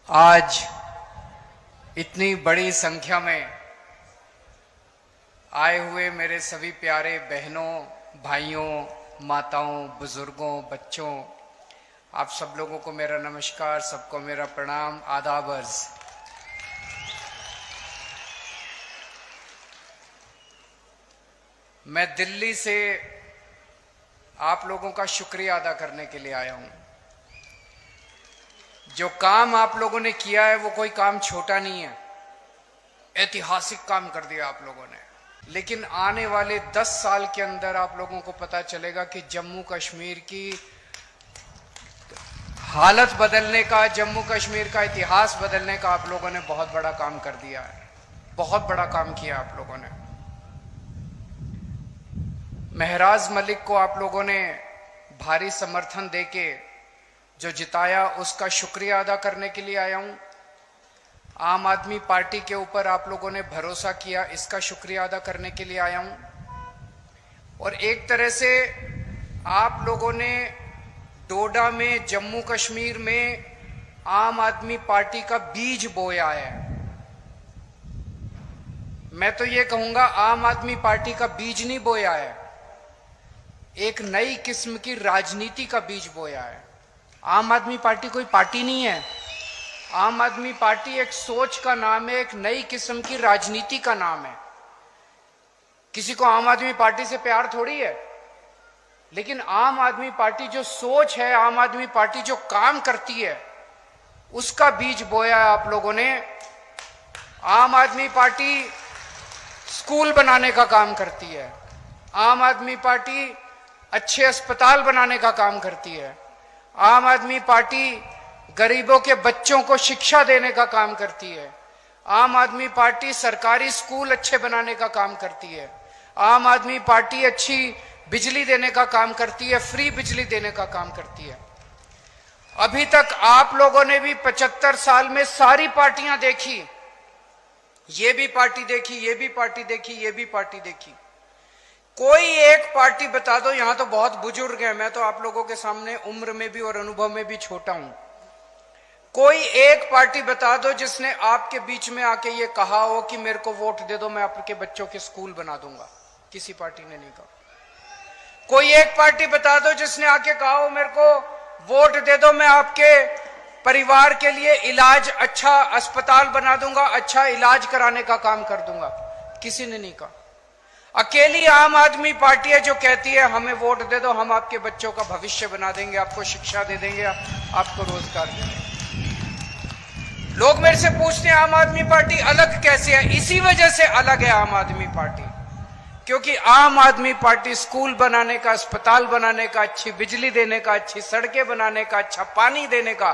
आज इतनी बड़ी संख्या में आए हुए मेरे सभी प्यारे बहनों, भाइयों, माताओं, बुजुर्गों, बच्चों, आप सब लोगों को मेरा नमस्कार, सबको मेरा प्रणाम, आदाब अर्ज। मैं दिल्ली से आप लोगों का शुक्रिया अदा करने के लिए आया हूं। जो काम आप लोगों ने किया है वो कोई काम छोटा नहीं है, ऐतिहासिक काम कर दिया आप लोगों ने। लेकिन आने वाले 10 साल के अंदर आप लोगों को पता चलेगा कि जम्मू कश्मीर की हालत बदलने का, जम्मू कश्मीर का इतिहास बदलने का आप लोगों ने बहुत बड़ा काम कर दिया है। बहुत बड़ा काम किया आप लोगों ने। महराज मलिक को आप लोगों ने भारी समर्थन देके जो जिताया, उसका शुक्रिया अदा करने के लिए आया हूं। आम आदमी पार्टी के ऊपर आप लोगों ने भरोसा किया, इसका शुक्रिया अदा करने के लिए आया हूं। और एक तरह से आप लोगों ने डोडा में, जम्मू कश्मीर में आम आदमी पार्टी का बीज बोया है। मैं तो ये कहूंगा आम आदमी पार्टी का बीज नहीं बोया है, एक नई किस्म की राजनीति का बीज बोया है। आम आदमी पार्टी कोई पार्टी नहीं है, आम आदमी पार्टी एक सोच का नाम है, एक नई किस्म की राजनीति का नाम है। किसी को आम आदमी पार्टी से प्यार थोड़ी है, लेकिन आम आदमी पार्टी जो सोच है, आम आदमी पार्टी जो काम करती है, उसका बीज बोया है आप लोगों ने। आम आदमी पार्टी स्कूल बनाने का काम करती है, आम आदमी पार्टी अच्छे अस्पताल बनाने का काम करती है, आम आदमी पार्टी गरीबों के बच्चों को शिक्षा देने का काम करती है, आम आदमी पार्टी सरकारी स्कूल अच्छे बनाने का काम करती है, आम आदमी पार्टी अच्छी बिजली देने का काम करती है, फ्री बिजली देने का काम करती है। अभी तक आप लोगों ने भी 75 साल में सारी पार्टियां देखी, ये भी पार्टी देखी, ये भी पार्टी देखी, ये भी पार्टी देखी। कोई एक पार्टी बता दो, यहां तो बहुत बुजुर्ग हैं, मैं तो आप लोगों के सामने उम्र में भी और अनुभव में भी छोटा हूं। कोई एक पार्टी बता दो जिसने आपके बीच में आके ये कहा हो कि मेरे को वोट दे दो, मैं आपके बच्चों के स्कूल बना दूंगा। किसी पार्टी ने नहीं कहा। कोई एक पार्टी बता दो जिसने आके कहा हो मेरे को वोट दे दो, मैं आपके परिवार के लिए इलाज, अच्छा अस्पताल बना दूंगा, अच्छा इलाज कराने का काम कर दूंगा। किसी ने नहीं कहा। अकेली आम आदमी पार्टी है जो कहती है हमें वोट दे दो, हम आपके बच्चों का भविष्य बना देंगे, आपको शिक्षा दे देंगे, आपको रोजगार दे देंगे। लोग मेरे से पूछते हैं आम आदमी पार्टी अलग कैसे है? इसी वजह से अलग है आम आदमी पार्टी, क्योंकि आम आदमी पार्टी स्कूल बनाने का, अस्पताल बनाने का, अच्छी बिजली देने का, अच्छी सड़कें बनाने का, अच्छा पानी देने का,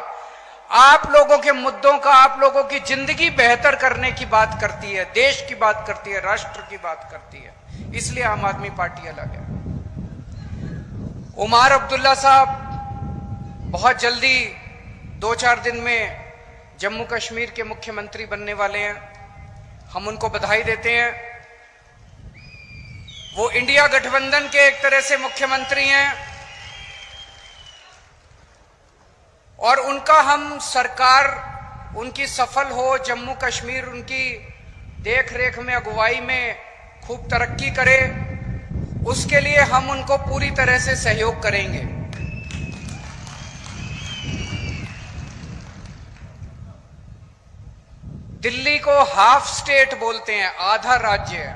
आप लोगों के मुद्दों का, आप लोगों की जिंदगी बेहतर करने की बात करती है, देश की बात करती है, राष्ट्र की बात करती है। इसलिए आम आदमी पार्टी अलग है। उमर अब्दुल्ला साहब बहुत जल्दी 2-4 दिन में जम्मू कश्मीर के मुख्यमंत्री बनने वाले हैं। हम उनको बधाई देते हैं। वो इंडिया गठबंधन के एक तरह से मुख्यमंत्री हैं और उनका हम सरकार उनकी सफल हो, जम्मू कश्मीर उनकी देख रेख में, अगुवाई में खूब तरक्की करे, उसके लिए हम उनको पूरी तरह से सहयोग करेंगे। दिल्ली को हाफ स्टेट बोलते हैं, आधा राज्य है,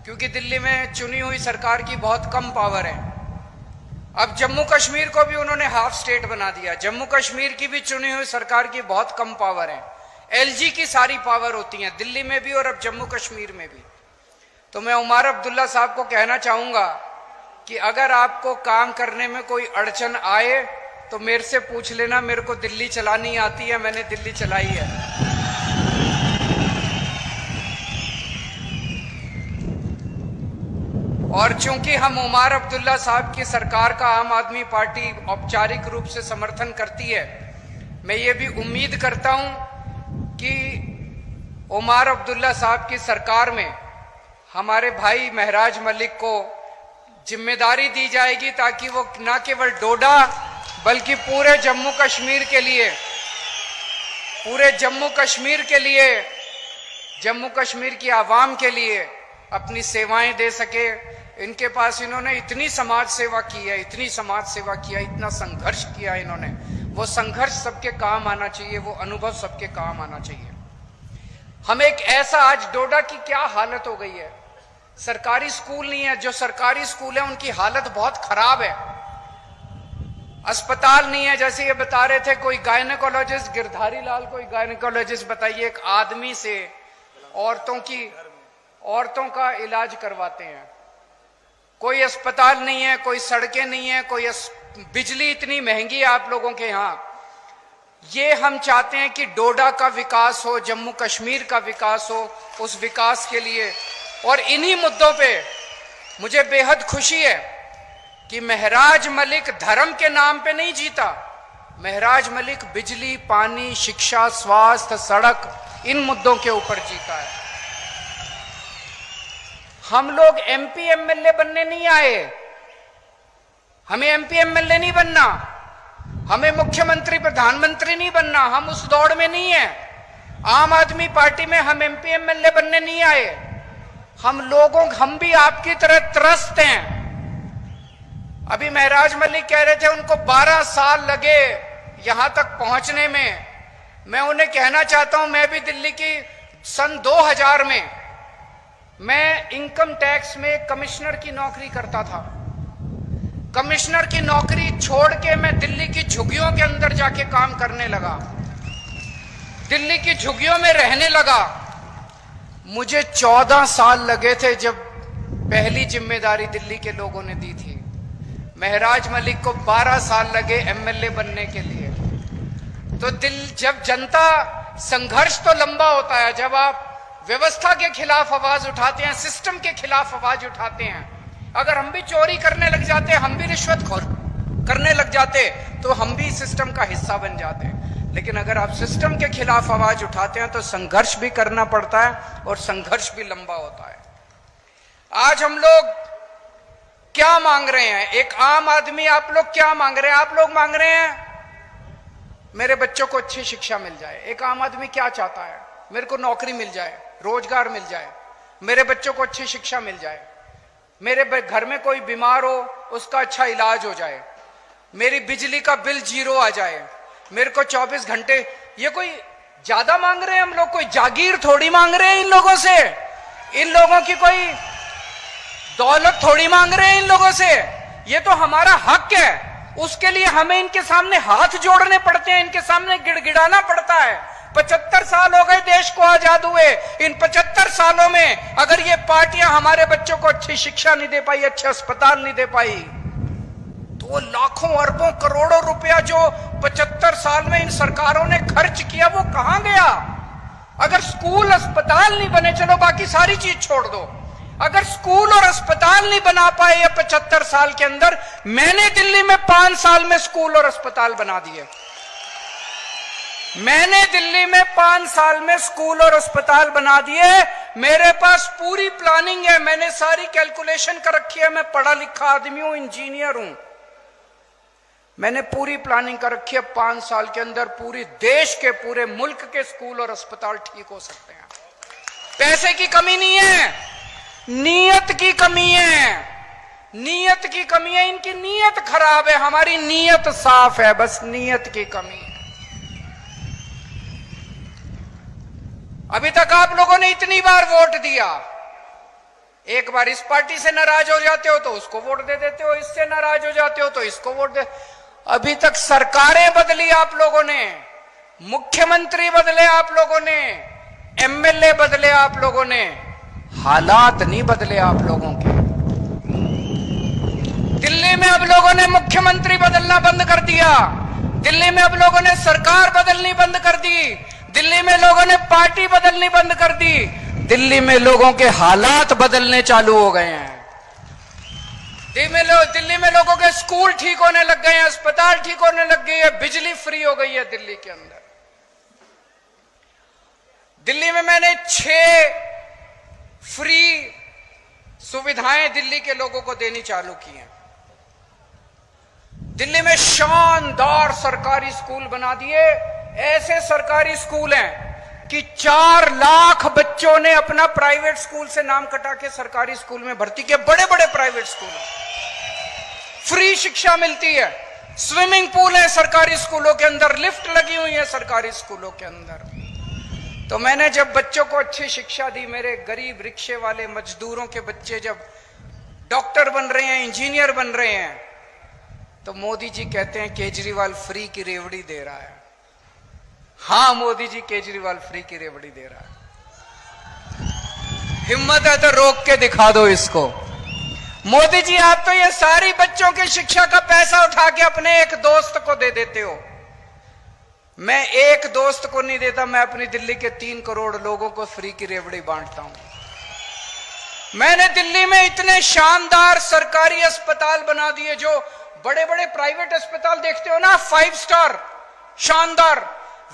क्योंकि दिल्ली में चुनी हुई सरकार की बहुत कम पावर है। अब जम्मू कश्मीर को भी उन्होंने हाफ स्टेट बना दिया। जम्मू कश्मीर की भी चुनी हुई सरकार की बहुत कम पावर है, एलजी की सारी पावर होती है दिल्ली में भी और अब जम्मू कश्मीर में भी। तो मैं उमर अब्दुल्ला साहब को कहना चाहूंगा कि अगर आपको काम करने में कोई अड़चन आए तो मेरे से पूछ लेना, मेरे को दिल्ली चलानी आती है, मैंने दिल्ली चलाई है। और चूंकि हम उमर अब्दुल्ला साहब की सरकार का आम आदमी पार्टी औपचारिक रूप से समर्थन करती है, मैं ये भी उम्मीद करता हूं कि उमर अब्दुल्ला साहब की सरकार में हमारे भाई महराज मलिक को जिम्मेदारी दी जाएगी, ताकि वो न केवल डोडा बल्कि पूरे जम्मू कश्मीर के लिए पूरे जम्मू कश्मीर के लिए, जम्मू कश्मीर की आवाम के लिए अपनी सेवाएं दे सके। इनके पास इन्होंने इतनी समाज सेवा की है, इतनी समाज सेवा किया, इतना संघर्ष किया इन्होंने। वो संघर्ष सबके काम आना चाहिए, वो अनुभव सबके काम आना चाहिए। हम एक ऐसा, आज डोडा की क्या हालत हो गई है, सरकारी स्कूल नहीं है, जो सरकारी स्कूल है उनकी हालत बहुत खराब है, अस्पताल नहीं है। जैसे ये बता रहे थे कोई गायनेकोलॉजिस्ट, गिरधारी लाल कोई गायनेकोलॉजिस्ट, बताइए एक आदमी से औरतों का इलाज करवाते हैं। कोई अस्पताल नहीं है, कोई सड़कें नहीं है, कोई बिजली इतनी महंगी है आप लोगों के यहां। ये हम चाहते हैं कि डोडा का विकास हो, जम्मू कश्मीर का विकास हो, उस विकास के लिए। और इन्हीं मुद्दों पे मुझे बेहद खुशी है कि महराज मलिक धर्म के नाम पे नहीं जीता, महराज मलिक बिजली, पानी, शिक्षा, स्वास्थ्य, सड़क, इन मुद्दों के ऊपर जीता है। हम लोग एमपी एमएलए बनने नहीं आए, हमें एमपी एमएलए नहीं बनना, हमें मुख्यमंत्री प्रधानमंत्री नहीं बनना, हम उस दौड़ में नहीं है। आम आदमी पार्टी में हम एमपी एमएलए बनने नहीं आए। हम भी आपकी तरह त्रस्त हैं। अभी महराज मलिक कह रहे थे उनको 12 साल लगे यहां तक पहुंचने में। मैं उन्हें कहना चाहता हूं, मैं भी दिल्ली की सन 2000 में मैं इनकम टैक्स में कमिश्नर की नौकरी करता था। कमिश्नर की नौकरी छोड़ के मैं दिल्ली की झुग्गियों के अंदर जाके काम करने लगा, दिल्ली की झुग्गियों में रहने लगा। मुझे 14 साल लगे थे जब पहली जिम्मेदारी दिल्ली के लोगों ने दी थी। महराज मलिक को 12 साल लगे एमएलए बनने के लिए। तो जब जनता, संघर्ष तो लंबा होता है, जब आप व्यवस्था के खिलाफ आवाज उठाते हैं, सिस्टम के खिलाफ आवाज उठाते हैं। अगर हम भी चोरी करने लग जाते, हम भी रिश्वतखोर करने लग जाते, तो हम भी सिस्टम का हिस्सा बन जाते। लेकिन अगर आप सिस्टम के खिलाफ आवाज उठाते हैं तो संघर्ष भी करना पड़ता है और संघर्ष भी लंबा होता है। आज हम लोग क्या मांग रहे हैं, एक आम आदमी आप लोग क्या मांग रहे हैं? आप लोग मांग रहे हैं मेरे बच्चों को अच्छी शिक्षा मिल जाए। एक आम आदमी क्या चाहता है? मेरे को नौकरी मिल जाए, रोजगार मिल जाए, मेरे बच्चों को अच्छी शिक्षा मिल जाए, मेरे घर में कोई बीमार हो उसका अच्छा इलाज हो जाए, मेरी बिजली का बिल 0 आ जाए, मेरे को 24 घंटे। ये कोई ज्यादा मांग रहे हैं हम लोग? कोई जागीर थोड़ी मांग रहे हैं इन लोगों से, इन लोगों की कोई दौलत थोड़ी मांग रहे हैं इन लोगों से। ये तो हमारा हक है, उसके लिए हमें इनके सामने हाथ जोड़ने पड़ते हैं, इनके सामने गिड़गिड़ाना पड़ता है। 75 साल हो गए देश को आजाद हुए। इन 75 सालों में अगर ये पार्टियां हमारे बच्चों को अच्छी शिक्षा नहीं दे पाई, अच्छे अस्पताल नहीं दे पाई, तो लाखों अरबों करोड़ों रुपया जो 75 साल में इन सरकारों ने खर्च किया वो कहां गया? अगर स्कूल अस्पताल नहीं बने, चलो बाकी सारी चीज छोड़ दो, अगर स्कूल और अस्पताल नहीं बना पाए ये 75 साल के अंदर, मैंने दिल्ली में 5 साल में स्कूल और अस्पताल बना दिए। मैंने दिल्ली में 5 साल में स्कूल और अस्पताल बना दिए। मेरे पास पूरी प्लानिंग है, मैंने सारी कैलकुलेशन कर रखी है। मैं पढ़ा लिखा आदमी हूं, इंजीनियर हूं, मैंने पूरी प्लानिंग कर रखी है। 5 साल के अंदर पूरी देश के, पूरे मुल्क के स्कूल और अस्पताल ठीक हो सकते हैं। पैसे की कमी नहीं है, नीयत की कमी है, नीयत की कमी है। इनकी नीयत खराब है, हमारी नीयत साफ है, बस नीयत की कमी है। अभी तक आप लोगों ने इतनी बार वोट दिया, एक बार इस पार्टी से नाराज हो जाते हो तो उसको वोट दे देते हो, इससे नाराज हो जाते हो तो इसको वोट दे। अभी तक सरकारें बदली आप लोगों ने, मुख्यमंत्री बदले आप लोगों ने, एमएलए बदले आप लोगों ने, हालात नहीं बदले आप लोगों के। दिल्ली में अब लोगों ने मुख्यमंत्री बदलना बंद कर दिया, दिल्ली में अब लोगों ने सरकार बदलनी बंद कर दी, दिल्ली में लोगों ने पार्टी बदलनी बंद कर दी, दिल्ली में लोगों के हालात बदलने चालू हो गए हैं। दिल्ली में लोगों के स्कूल ठीक होने लग गए हैं, अस्पताल ठीक होने लग गई है, बिजली फ्री हो गई है दिल्ली के अंदर। दिल्ली में मैंने 6 फ्री सुविधाएं दिल्ली के लोगों को देनी चालू की हैं। दिल्ली में शानदार सरकारी स्कूल बना दिए, ऐसे सरकारी स्कूल हैं कि 4 लाख बच्चों ने अपना प्राइवेट स्कूल से नाम कटा के सरकारी स्कूल में भर्ती किया। बड़े बड़े प्राइवेट स्कूल, फ्री शिक्षा मिलती है, स्विमिंग पूल है सरकारी स्कूलों के अंदर, लिफ्ट लगी हुई है सरकारी स्कूलों के अंदर। तो मैंने जब बच्चों को अच्छी शिक्षा दी, मेरे गरीब रिक्शे वाले मजदूरों के बच्चे जब डॉक्टर बन रहे हैं, इंजीनियर बन रहे हैं, तो मोदी जी कहते हैं केजरीवाल फ्री की रेवड़ी दे रहा है। हां मोदी जी, केजरीवाल फ्री की रेवड़ी दे रहा है। हिम्मत है तो रोक के दिखा दो इसको। मोदी जी, आप तो ये सारी बच्चों की शिक्षा का पैसा उठा के अपने एक दोस्त को दे देते हो। मैं एक दोस्त को नहीं देता, मैं अपनी दिल्ली के 3 करोड़ लोगों को फ्री की रेवड़ी बांटता हूं। मैंने दिल्ली में इतने शानदार सरकारी अस्पताल बना दिए, जो बड़े बड़े प्राइवेट अस्पताल देखते हो ना, 5 स्टार शानदार,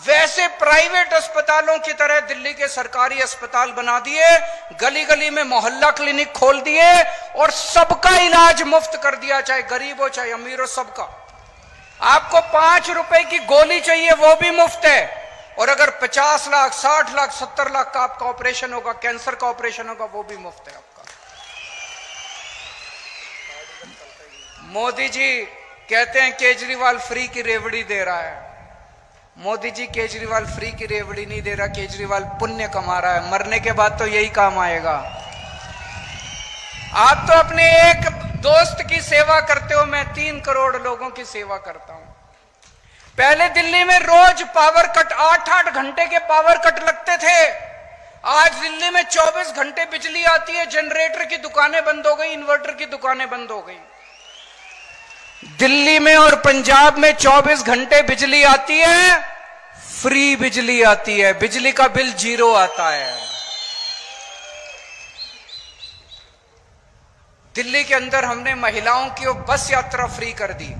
वैसे प्राइवेट अस्पतालों की तरह दिल्ली के सरकारी अस्पताल बना दिए, गली गली में मोहल्ला क्लिनिक खोल दिए और सबका इलाज मुफ्त कर दिया, चाहे गरीब हो चाहे अमीर हो, सबका। आपको 5 रुपए की गोली चाहिए वो भी मुफ्त है, और अगर 50 लाख 60 लाख 70 लाख का आपका ऑपरेशन होगा, कैंसर का ऑपरेशन होगा, वो भी मुफ्त है आपका। मोदी जी कहते हैं केजरीवाल फ्री की रेवड़ी दे रहा है। मोदी जी, केजरीवाल फ्री की रेवड़ी नहीं दे रहा, केजरीवाल पुण्य कमा रहा है। मरने के बाद तो यही काम आएगा। आप तो अपने एक दोस्त की सेवा करते हो, मैं 3 करोड़ लोगों की सेवा करता हूं। पहले दिल्ली में रोज पावर कट, 8-8 घंटे के पावर कट लगते थे। आज दिल्ली में 24 घंटे बिजली आती है, जनरेटर की दुकानें बंद हो गई, इन्वर्टर की दुकानें बंद हो गई। दिल्ली में और पंजाब में 24 घंटे बिजली आती है, फ्री बिजली आती है, बिजली का बिल 0 आता है। दिल्ली के अंदर हमने महिलाओं की बस यात्रा फ्री कर दी,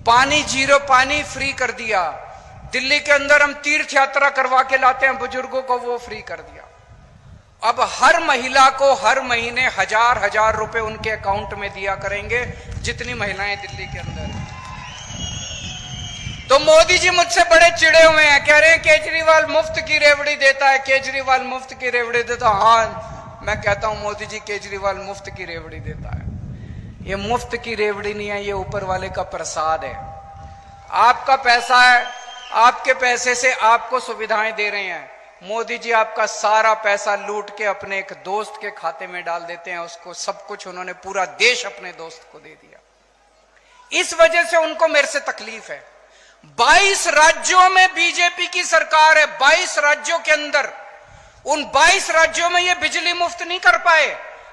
पानी 0 पानी फ्री कर दिया। दिल्ली के अंदर हम तीर्थ यात्रा करवा के लाते हैं बुजुर्गों को, वो फ्री कर दिया। अब हर महिला को हर महीने 1000 रुपए उनके अकाउंट में दिया करेंगे, जितनी महिलाएं दिल्ली के अंदर हैं। तो मोदी जी मुझसे बड़े चिड़े हुए हैं, कह रहे हैं केजरीवाल मुफ्त की रेवड़ी देता है, केजरीवाल मुफ्त की रेवड़ी देता है। हाँ, मैं कहता हूं मोदी जी केजरीवाल मुफ्त की रेवड़ी देता है। ये मुफ्त की रेवड़ी नहीं है, ये ऊपर वाले का प्रसाद है। आपका पैसा है, आपके पैसे से आपको सुविधाएं दे रहे हैं। मोदी जी आपका सारा पैसा लूट के अपने एक दोस्त के खाते में डाल देते हैं, उसको सब कुछ, उन्होंने पूरा देश अपने दोस्त को दे दिया। इस वजह से उनको मेरे से तकलीफ है। 22 राज्यों में बीजेपी की सरकार है, 22 राज्यों के अंदर, उन 22 राज्यों में ये बिजली मुफ्त नहीं कर पाए,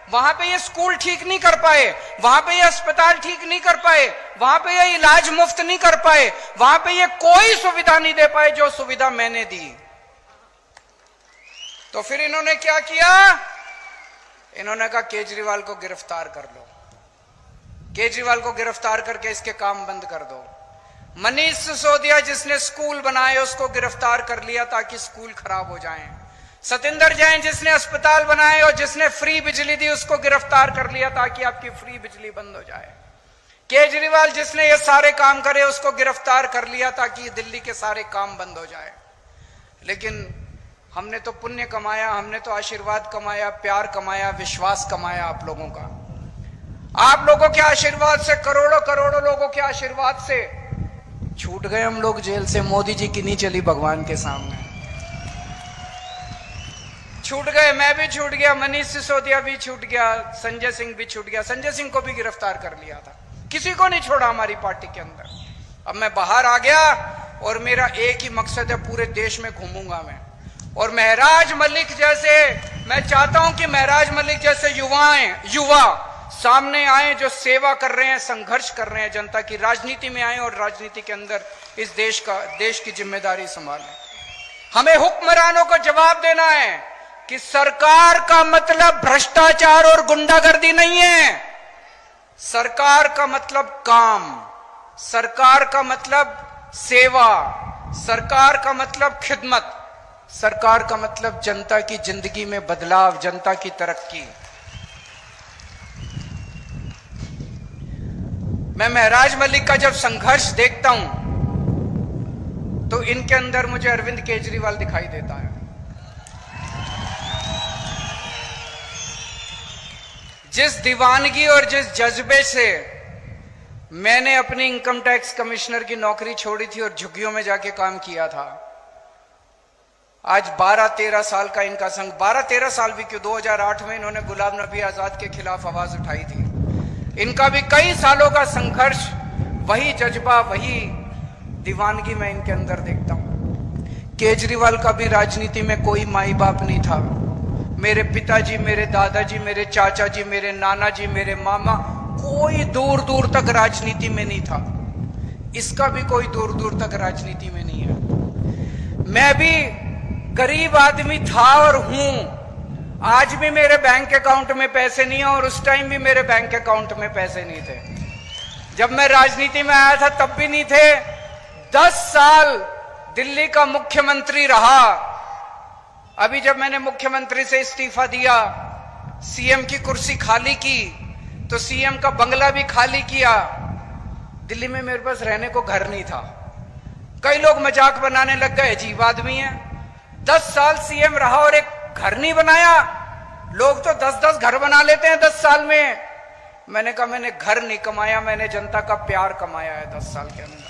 वहां पे ये स्कूल ठीक नहीं कर पाए, वहां पे ये अस्पताल ठीक नहीं कर पाए, वहां पे ये इलाज मुफ्त नहीं कर पाए, वहां पे ये कोई सुविधा नहीं दे पाए जो सुविधा मैंने दी। तो फिर इन्होंने क्या किया? इन्होंने कहा केजरीवाल को गिरफ्तार कर लो, केजरीवाल को गिरफ्तार करके इसके काम बंद कर दो। मनीष सिसोदिया जिसने स्कूल बनाए उसको गिरफ्तार कर लिया ताकि स्कूल खराब हो जाएं। सतिंदर जैन जिसने अस्पताल बनाए और जिसने फ्री बिजली दी उसको गिरफ्तार कर लिया ताकि आपकी फ्री बिजली बंद हो जाए। केजरीवाल जिसने ये सारे काम करे उसको गिरफ्तार कर लिया ताकि दिल्ली के सारे काम बंद हो जाए। लेकिन हमने तो पुण्य कमाया, हमने तो आशीर्वाद कमाया, प्यार कमाया, विश्वास कमाया आप लोगों का। आप लोगों के आशीर्वाद से, करोड़ों करोड़ों लोगों के आशीर्वाद से छूट गए हम लोग जेल से। मोदी जी की नहीं चली भगवान के सामने, छूट गए। मैं भी छूट गया, मनीष सिसोदिया भी छूट गया, संजय सिंह भी छूट गया। संजय सिंह को भी गिरफ्तार कर लिया था, किसी को नहीं छोड़ा हमारी पार्टी के अंदर। अब मैं बाहर आ गया और मेरा एक ही मकसद है, पूरे देश में घूमूंगा मैं। और महराज मलिक जैसे, मैं चाहता हूं कि महराज मलिक जैसे युवा सामने आए जो सेवा कर रहे हैं, संघर्ष कर रहे हैं जनता की, राजनीति में आए और राजनीति के अंदर इस देश की जिम्मेदारी संभालें। हमें हुक्मरानों को जवाब देना है कि सरकार का मतलब भ्रष्टाचार और गुंडागर्दी नहीं है। सरकार का मतलब काम, सरकार का मतलब सेवा, सरकार का मतलब खिदमत, सरकार का मतलब जनता की जिंदगी में बदलाव, जनता की तरक्की। मैं महराज मलिक का जब संघर्ष देखता हूं तो इनके अंदर मुझे अरविंद केजरीवाल दिखाई देता है। जिस दीवानगी और जिस जज्बे से मैंने अपनी इनकम टैक्स कमिश्नर की नौकरी छोड़ी थी और झुग्गियों में जाके काम किया था, आज 12-13 साल का इनका संघ, 12-13 साल भी क्यों, 2008 में इन्होंने गुलाम नबी आजाद के खिलाफ आवाज उठाई थी। इनका भी कई सालों का संघर्ष, वही जज्बा, वही दीवानगी मैं इनके अंदर देखता हूं। केजरीवाल का भी राजनीति में कोई माई बाप नहीं था। मेरे पिताजी, मेरे दादाजी, मेरे चाचा जी, मेरे नाना जी, मेरे मामा, कोई दूर दूर तक राजनीति में नहीं था। इसका भी कोई दूर दूर तक राजनीति में नहीं है। मैं भी गरीब आदमी था और हूं। आज भी मेरे बैंक अकाउंट में पैसे नहीं है और उस टाइम भी मेरे बैंक अकाउंट में पैसे नहीं थे। जब मैं राजनीति में आया था तब भी नहीं थे। 10 साल दिल्ली का मुख्यमंत्री रहा। अभी जब मैंने मुख्यमंत्री से इस्तीफा दिया, सीएम की कुर्सी खाली की, तो सीएम का बंगला भी खाली किया। दिल्ली में मेरे पास रहने को घर नहीं था। कई लोग मजाक बनाने लग गए, अजीब आदमी है, 10 साल सीएम रहा और एक घर नहीं बनाया। लोग तो 10-10 घर बना लेते हैं 10 साल में। मैंने कहा मैंने घर नहीं कमाया, मैंने जनता का प्यार कमाया है 10 साल के अंदर।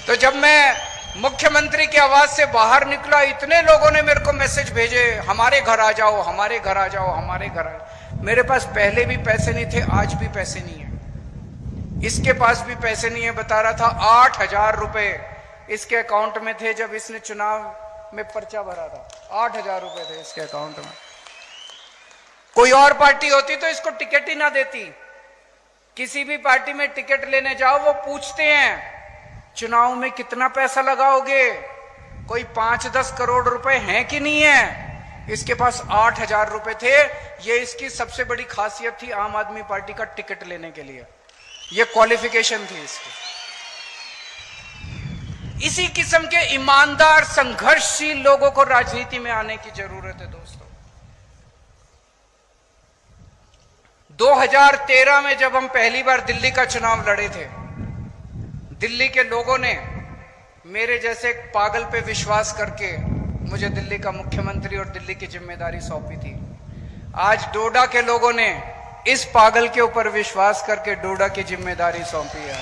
तो जब मैं मुख्यमंत्री की आवाज से बाहर निकला, इतने लोगों ने मेरे को मैसेज भेजे, हमारे घर आ जाओ, हमारे घर आ जाओ, हमारे घर आ जाओ। मेरे पास पहले भी पैसे नहीं थे, आज भी पैसे नहीं है। इसके पास भी पैसे नहीं है, बता रहा था 8,000 रुपए इसके अकाउंट में थे जब इसने चुनाव में पर्चा भरा था। 8,000 रुपए थे इसके अकाउंट में। कोई और पार्टी होती तो इसको टिकट ही ना देती। किसी भी पार्टी में टिकट लेने जाओ, वो पूछते हैं चुनाव में कितना पैसा लगाओगे, कोई 5-10 करोड़ रुपए हैं कि नहीं है। इसके पास 8,000 रुपए थे। ये इसकी सबसे बड़ी खासियत थी आम आदमी पार्टी का टिकट लेने के लिए, ये क्वालिफिकेशन थी इसकी। इसी किस्म के ईमानदार संघर्षशील लोगों को राजनीति में आने की जरूरत है दोस्तों। 2013 में जब हम पहली बार दिल्ली का चुनाव लड़े थे, दिल्ली के लोगों ने मेरे जैसे एक पागल पे विश्वास करके मुझे दिल्ली का मुख्यमंत्री और दिल्ली की जिम्मेदारी सौंपी थी। आज डोडा के लोगों ने इस पागल के ऊपर विश्वास करके डोडा की जिम्मेदारी सौंपी है।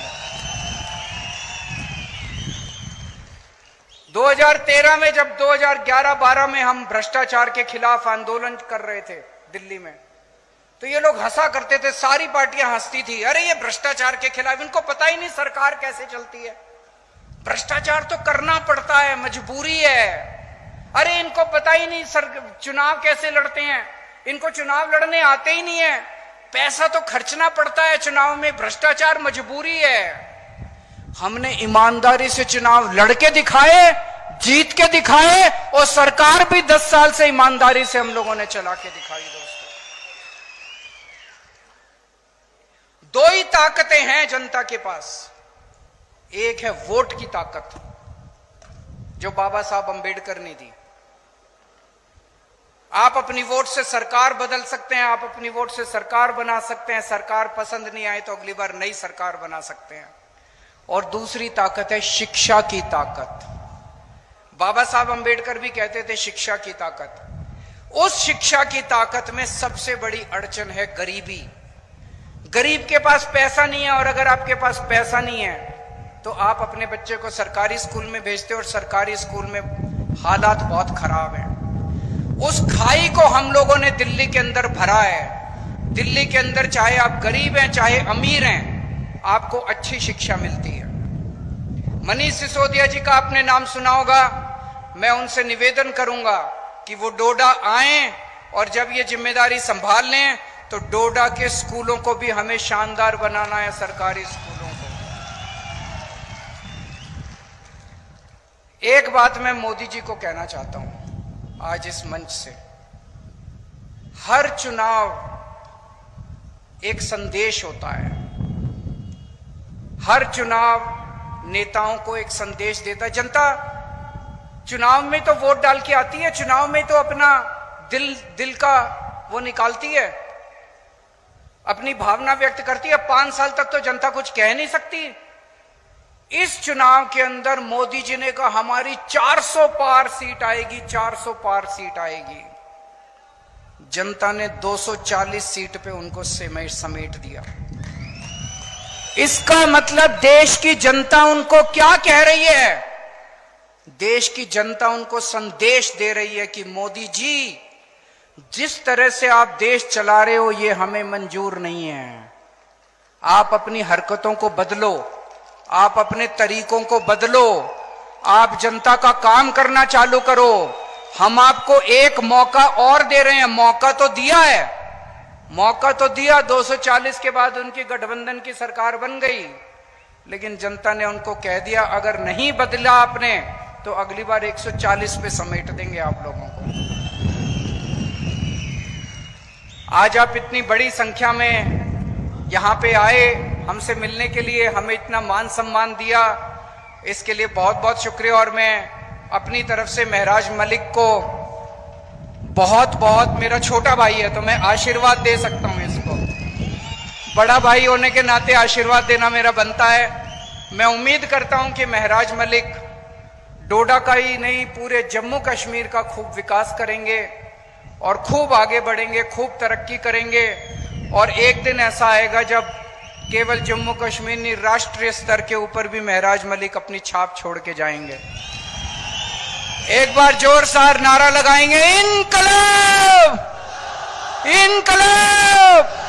2013 में जब 2011-12 में हम भ्रष्टाचार के खिलाफ आंदोलन कर रहे थे दिल्ली में, तो ये लोग हंसा करते थे, सारी पार्टियां हंसती थी, अरे ये भ्रष्टाचार के खिलाफ, इनको पता ही नहीं सरकार कैसे चलती है। भ्रष्टाचार तो करना पड़ता है, मजबूरी है। अरे इनको पता ही नहीं चुनाव कैसे लड़ते हैं, इनको चुनाव लड़ने आते ही नहीं है। पैसा तो खर्चना पड़ता है चुनाव में, भ्रष्टाचार मजबूरी है। हमने ईमानदारी से चुनाव लड़के दिखाए, जीत के दिखाए, और सरकार भी 10 साल से ईमानदारी से हम लोगों ने चला के दिखाई। दोस्तों, दो ही ताकतें हैं जनता के पास। एक है वोट की ताकत, जो बाबा साहब अंबेडकर ने दी। आप अपनी वोट से सरकार बदल सकते हैं, आप अपनी वोट से सरकार बना सकते हैं। सरकार पसंद नहीं आए तो अगली बार नई सरकार बना सकते हैं। और दूसरी ताकत है शिक्षा की ताकत। बाबा साहब अंबेडकर भी कहते थे शिक्षा की ताकत। उस शिक्षा की ताकत में सबसे बड़ी अड़चन है गरीबी। गरीब के पास पैसा नहीं है, और अगर आपके पास पैसा नहीं है तो आप अपने बच्चे को सरकारी स्कूल में भेजते हो, और सरकारी स्कूल में हालात बहुत खराब हैं। उस खाई को हम लोगों ने दिल्ली के अंदर भरा है। दिल्ली के अंदर चाहे आप गरीब हैं चाहे अमीर हैं, आपको अच्छी शिक्षा मिलती है। मनीष सिसोदिया जी का आपने नाम सुना होगा। मैं उनसे निवेदन करूंगा कि वो डोडा आएं, और जब ये जिम्मेदारी संभाल लें तो डोडा के स्कूलों को भी हमें शानदार बनाना है, सरकारी स्कूलों को। एक बात मैं मोदी जी को कहना चाहता हूं आज इस मंच से। हर चुनाव एक संदेश होता है, हर चुनाव नेताओं को एक संदेश देता है। जनता चुनाव में तो वोट डाल के आती है, चुनाव में तो अपना दिल का वो निकालती है, अपनी भावना व्यक्त करती है। 5 साल तक तो जनता कुछ कह नहीं सकती। इस चुनाव के अंदर मोदी जी ने कहा हमारी 400 पार सीट आएगी, 400 पार सीट आएगी। जनता ने 240 सीट पे उनको समेट दिया। इसका मतलब देश की जनता उनको क्या कह रही है? देश की जनता उनको संदेश दे रही है कि मोदी जी, जिस तरह से आप देश चला रहे हो ये हमें मंजूर नहीं है। आप अपनी हरकतों को बदलो, आप अपने तरीकों को बदलो, आप जनता का काम करना चालू करो। हम आपको एक मौका और दे रहे हैं। मौका तो दिया है, मौका तो दिया। 240 के बाद उनकी गठबंधन की सरकार बन गई, लेकिन जनता ने उनको कह दिया अगर नहीं बदला आपने तो अगली बार 140 पे समेट देंगे आप लोगों को। आज आप इतनी बड़ी संख्या में यहां पे आए हमसे मिलने के लिए, हमें इतना मान सम्मान दिया, इसके लिए बहुत बहुत शुक्रिया। और मैं अपनी तरफ से महराज मलिक को बहुत बहुत, मेरा छोटा भाई है तो मैं आशीर्वाद दे सकता हूं इसको, बड़ा भाई होने के नाते आशीर्वाद देना मेरा बनता है। मैं उम्मीद करता हूं कि महराज मलिक डोडा का ही नहीं पूरे जम्मू कश्मीर का खूब विकास करेंगे और खूब आगे बढ़ेंगे, खूब तरक्की करेंगे। और एक दिन ऐसा आएगा जब केवल जम्मू कश्मीर नहीं, राष्ट्रीय स्तर के ऊपर भी महराज मलिक अपनी छाप छोड़ के जाएंगे। एक बार जोरदार नारा लगाएंगे, इनकलाब, इनकलाब।